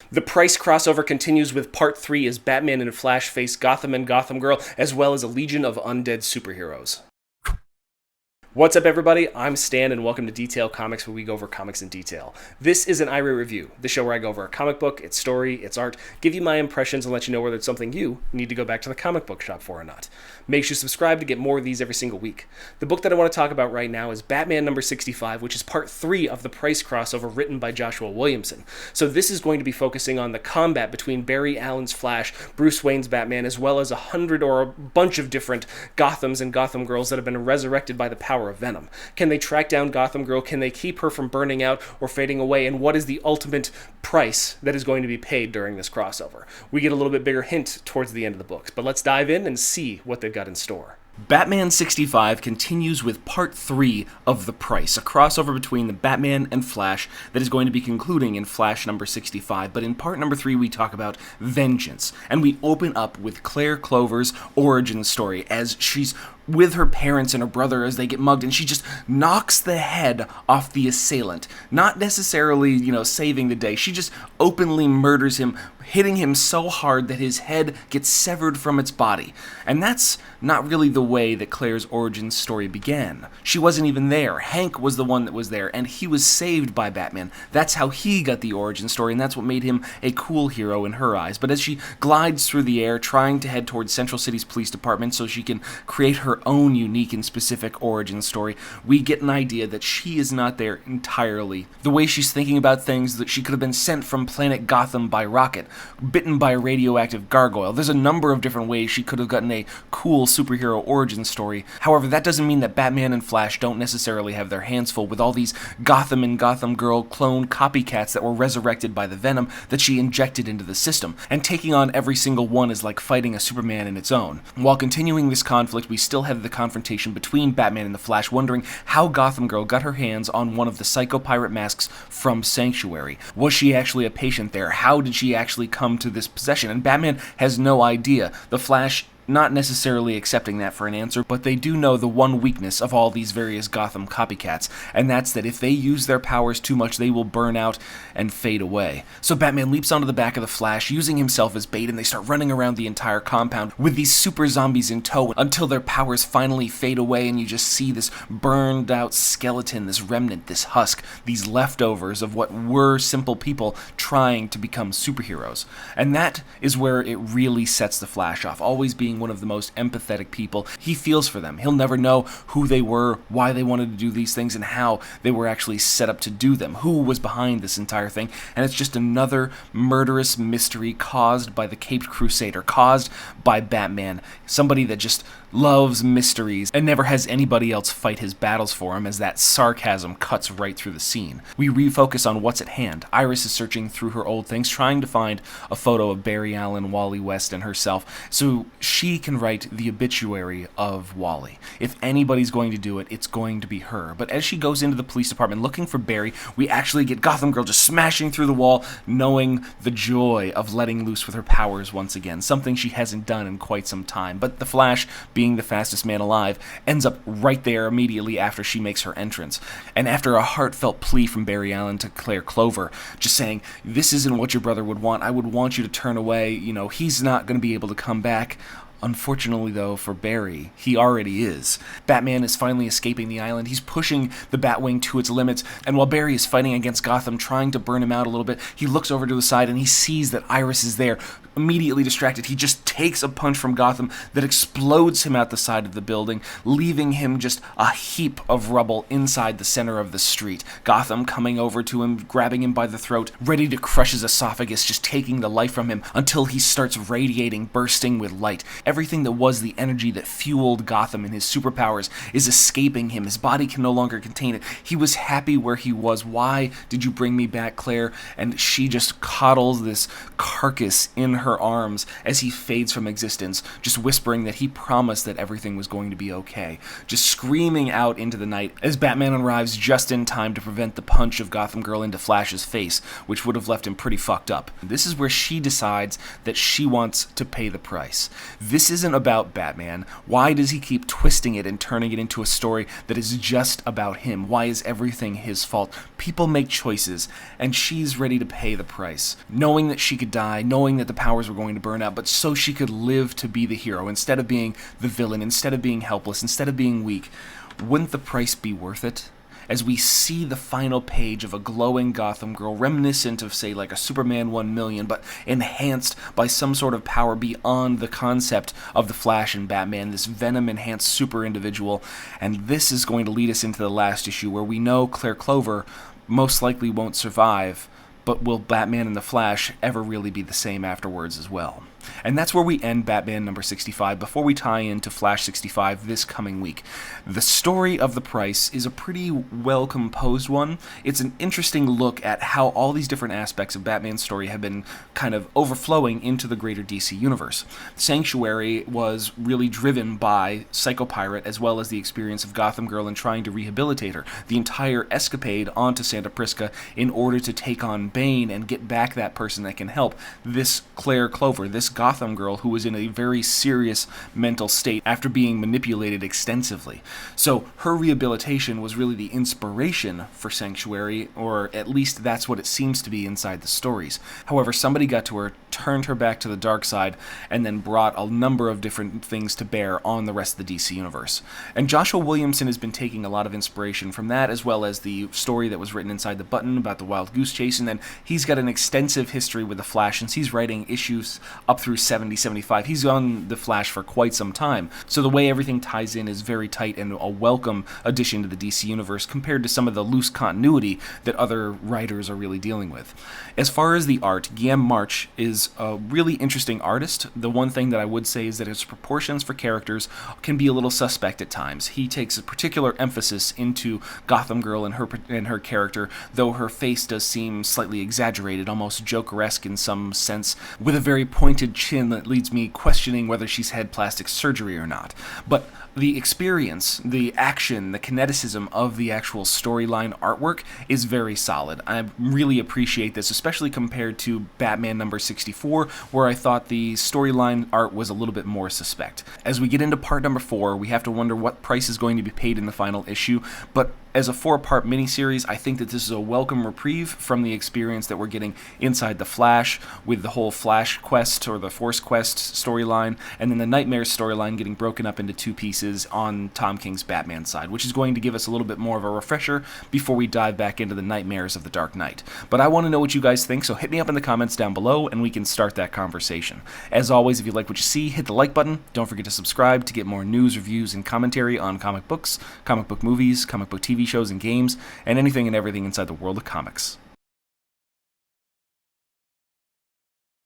The Price crossover continues with Part 3 as Batman and Flash face Gotham and Gotham Girl, as well as a legion of undead superheroes. What's up, everybody? I'm Stan, and welcome to Detail Comics, where we go over comics in detail. This is an IRA review, the show where I go over a comic book, its story, its art, give you my impressions, and let you know whether it's something you need to go back to the comic book shop for or not. Make sure you subscribe to get more of these every single week. The book that I want to talk about right now is Batman number 65, which is Part 3 of the Price crossover written by Joshua Williamson. So this is going to be focusing on the combat between Barry Allen's Flash, Bruce Wayne's Batman, as well as a bunch of different Gothams and Gotham Girls that have been resurrected by the power of Venom. Can they track down Gotham Girl? Can they keep her from burning out or fading away? And what is the ultimate price that is going to be paid during this crossover? We get a little bit bigger hint towards the end of the books, but let's dive in and see what they've got in store. Batman 65 continues with Part 3 of The Price, a crossover between the Batman and Flash that is going to be concluding in Flash number 65, but in Part number 3 we talk about vengeance, and we open up with Claire Clover's origin story as she's with her parents and her brother as they get mugged, and she just knocks the head off the assailant. Not necessarily, saving the day. She just openly murders him, hitting him so hard that his head gets severed from its body. And that's not really the way that Claire's origin story began. She wasn't even there. Hank was the one that was there, and he was saved by Batman. That's how he got the origin story, and that's what made him a cool hero in her eyes. But as she glides through the air, trying to head towards Central City's police department so she can create her own unique and specific origin story, we get an idea that she is not there entirely. The way she's thinking about things, that she could have been sent from planet Gotham by rocket, bitten by a radioactive gargoyle. There's a number of different ways she could have gotten a cool superhero origin story. However, that doesn't mean that Batman and Flash don't necessarily have their hands full with all these Gotham and Gotham Girl clone copycats that were resurrected by the venom that she injected into the system. And taking on every single one is like fighting a Superman in its own. While continuing this conflict, we still have the confrontation between Batman and the Flash, wondering how Gotham Girl got her hands on one of the Psycho Pirate masks from Sanctuary. Was she actually a patient there? How did she actually come to this possession? And Batman has no idea. The Flash not necessarily accepting that for an answer, but they do know the one weakness of all these various Gotham copycats, and that's that if they use their powers too much, they will burn out and fade away. So Batman leaps onto the back of the Flash, using himself as bait, and they start running around the entire compound with these super zombies in tow until their powers finally fade away, and you just see this burned out skeleton, this remnant, this husk, these leftovers of what were simple people trying to become superheroes. And that is where it really sets the Flash off, always being one of the most empathetic people. He feels for them. He'll never know who they were, why they wanted to do these things, and how they were actually set up to do them, who was behind this entire thing. And it's just another murderous mystery caused by the Caped Crusader, caused by Batman, somebody that just loves mysteries and never has anybody else fight his battles for him, as that sarcasm cuts right through the scene. We refocus on what's at hand. Iris is searching through her old things, trying to find a photo of Barry Allen, Wally West, and herself, so she can write the obituary of Wally. If anybody's going to do it, it's going to be her. But as she goes into the police department looking for Barry, we actually get Gotham Girl just smashing through the wall, knowing the joy of letting loose with her powers once again, something she hasn't done in quite some time. But the Flash, being the fastest man alive, ends up right there immediately after she makes her entrance. And after a heartfelt plea from Barry Allen to Claire Clover, just saying, this isn't what your brother would want, I would want you to turn away, he's not going to be able to come back. Unfortunately, though, for Barry, he already is. Batman is finally escaping the island. He's pushing the Batwing to its limits, and while Barry is fighting against Gotham, trying to burn him out a little bit, he looks over to the side and he sees that Iris is there. Immediately distracted, he just takes a punch from Gotham that explodes him out the side of the building, leaving him just a heap of rubble inside the center of the street. Gotham coming over to him, grabbing him by the throat, ready to crush his esophagus, just taking the life from him until he starts radiating, bursting with light. Everything that was the energy that fueled Gotham and his superpowers is escaping him. His body can no longer contain it. He was happy where he was. Why did you bring me back, Claire? And she just coddles this carcass in her arms as he fades from existence, just whispering that he promised that everything was going to be okay, just screaming out into the night as Batman arrives just in time to prevent the punch of Gotham Girl into Flash's face, which would have left him pretty fucked up. This is where she decides that she wants to pay the price. This isn't about Batman. Why does he keep twisting it and turning it into a story that is just about him? Why is everything his fault? People make choices, and she's ready to pay the price, knowing that she could die, knowing that the powers were going to burn out, but so she could live to be the hero instead of being the villain, instead of being helpless, instead of being weak. Wouldn't the price be worth it? As we see the final page of a glowing Gotham Girl, reminiscent of, say, like a Superman 1,000,000, but enhanced by some sort of power beyond the concept of the Flash and Batman, this Venom-enhanced super individual. And this is going to lead us into the last issue, where we know Claire Clover most likely won't survive, but will Batman and the Flash ever really be the same afterwards as well? And that's where we end Batman number 65 before we tie into Flash 65 this coming week. The story of the price is a pretty well-composed one. It's an interesting look at how all these different aspects of Batman's story have been kind of overflowing into the greater DC universe. Sanctuary was really driven by Psycho Pirate as well as the experience of Gotham Girl and trying to rehabilitate her. The entire escapade onto Santa Prisca in order to take on Bane and get back that person that can help. This Claire Clover, this Gotham Girl who was in a very serious mental state after being manipulated extensively. So her rehabilitation was really the inspiration for Sanctuary, or at least that's what it seems to be inside the stories. However, somebody got to her, turned her back to the dark side, and then brought a number of different things to bear on the rest of the DC universe. And Joshua Williamson has been taking a lot of inspiration from that, as well as the story that was written inside the Button about the Wild Goose Chase, and then he's got an extensive history with the Flash, since he's writing issues up through 70, 75. He's on the Flash for quite some time. So the way everything ties in is very tight and a welcome addition to the DC universe compared to some of the loose continuity that other writers are really dealing with. As far as the art, Guillaume March is a really interesting artist. The one thing that I would say is that his proportions for characters can be a little suspect at times. He takes a particular emphasis into Gotham Girl and her character, though her face does seem slightly exaggerated, almost Joker-esque in some sense, with a very pointed chin that leads me questioning whether she's had plastic surgery or not. But the experience, the action, the kineticism of the actual storyline artwork is very solid. I really appreciate this, especially compared to Batman number 64, where I thought the storyline art was a little bit more suspect. As we get into part number 4, we have to wonder what price is going to be paid in the final issue, but as a 4-part miniseries, I think that this is a welcome reprieve from the experience that we're getting inside the Flash, with the whole Flash Quest or the Force Quest storyline, and then the Nightmares storyline getting broken up into 2 pieces on Tom King's Batman side, which is going to give us a little bit more of a refresher before we dive back into the nightmares of the Dark Knight. But I want to know what you guys think, so hit me up in the comments down below and we can start that conversation. As always, if you like what you see, hit the like button. Don't forget to subscribe to get more news, reviews, and commentary on comic books, comic book movies, comic book TV shows and games, and anything and everything inside the world of comics.